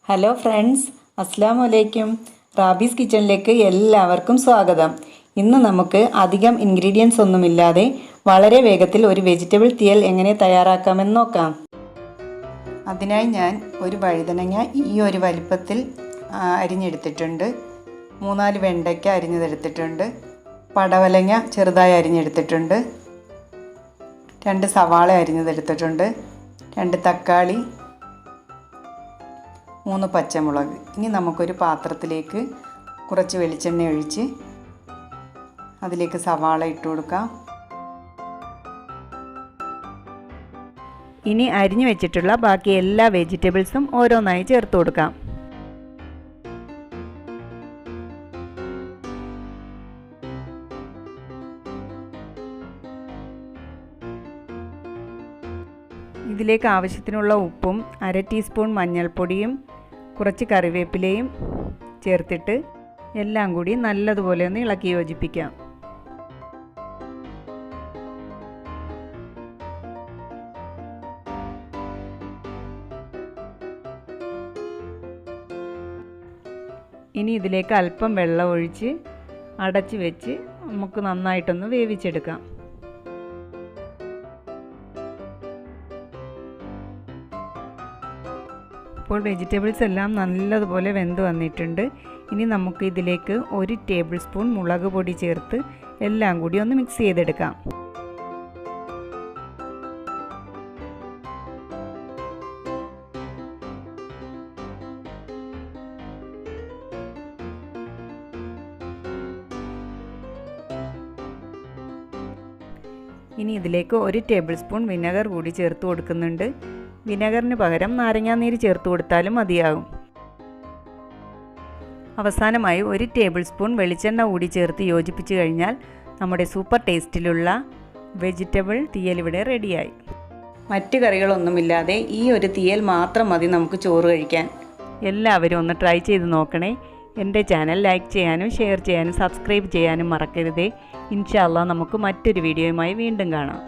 Hello friends, അസ്സലാമു അലൈക്കും. Rabies കിച്ചണിലേക്ക് എല്ലാവർക്കും സ്വാഗതം. ഇന്ന് നമുക്ക് അധികം ഇൻഗ്രീഡിയൻസ് ഒന്നുമില്ലാതെ വളരെ വേഗത്തിൽ ഒരു വെജിറ്റബിൾ തീയൽ എങ്ങനെ തയ്യാറാക്കാമെന്ന് നോക്കാം. അതിനായി ഞാൻ ഒരു വഴുതനങ്ങ ഈ ഒരു വലിപ്പത്തിൽ അരിഞ്ഞെടുത്തിട്ടുണ്ട്. 3-4 വെണ്ടയ്ക്ക അരിഞ്ഞെടുത്തിട്ടുണ്ട്. പടവലങ ചെറുതായി അരിഞ്ഞെടുത്തിട്ടുണ്ട്. 2 സവാള അരിഞ്ഞെടുത്തിട്ടുണ്ട്. 2 തക്കാളി, 3 പച്ചമുളക്. ഇനി നമുക്കൊരു പാത്രത്തിലേക്ക് കുറച്ച് വെളിച്ചെണ്ണ ഒഴിച്ച് അതിലേക്ക് സവാള ഇട്ട് കൊടുക്കാം. ഇനി അരിഞ്ഞു വെച്ചിട്ടുള്ള ബാക്കി എല്ലാ വെജിറ്റബിൾസും ഓരോന്നായി ചേർത്ത് കൊടുക്കാം. ഇതിലേക്ക് ആവശ്യത്തിനുള്ള ഉപ്പും 1/2 ടീസ്പൂൺ മഞ്ഞൾപ്പൊടിയും കുറച്ച് കറിവേപ്പിലയും ചേർത്തിട്ട് എല്ലാം കൂടി നല്ലതുപോലെ ഒന്ന് ഇളക്കി യോജിപ്പിക്കാം. ഇനി ഇതിലേക്ക് അല്പം വെള്ളം ഒഴിച്ച് അടച്ച് വെച്ച് നമുക്ക് നന്നായിട്ടൊന്ന് വേവിച്ചെടുക്കാം. ഇപ്പോൾ വെജിറ്റബിൾസ് എല്ലാം നല്ലതുപോലെ വെന്ത് വന്നിട്ടുണ്ട്. ഇനി നമുക്ക് ഇതിലേക്ക് 1 ടേബിൾ സ്പൂൺ മുളക് പൊടി ചേർത്ത് എല്ലാം കൂടി ഒന്ന് മിക്സ് ചെയ്തെടുക്കാം. ഇനി ഇതിലേക്ക് 1 ടേബിൾ സ്പൂൺ വിനെഗർ കൂടി ചേർത്ത് കൊടുക്കുന്നുണ്ട്. വിനെഗറിന് പകരം നാരങ്ങാനീര് ചേർത്ത് കൊടുത്താലും മതിയാകും. അവസാനമായി 1 ടേബിൾ സ്പൂൺ വെളിച്ചെണ്ണ കൂടി ചേർത്ത് യോജിപ്പിച്ച് കഴിഞ്ഞാൽ നമ്മുടെ സൂപ്പർ ടേസ്റ്റിലുള്ള വെജിറ്റബിൾ തീയൽ ഇവിടെ റെഡിയായി. മറ്റ് കറികളൊന്നുമില്ലാതെ ഈ ഒരു തീയൽ മാത്രം മതി നമുക്ക് ചോറ് കഴിക്കാൻ. എല്ലാവരും ഒന്ന് ട്രൈ ചെയ്ത് നോക്കണേ. എൻ്റെ ചാനൽ ലൈക്ക് ചെയ്യാനും ഷെയർ ചെയ്യാനും സബ്സ്ക്രൈബ് ചെയ്യാനും മറക്കരുതേ. ഇൻഷാ അല്ലാഹ് നമുക്ക് മറ്റൊരു വീഡിയോയുമായി വീണ്ടും കാണാം.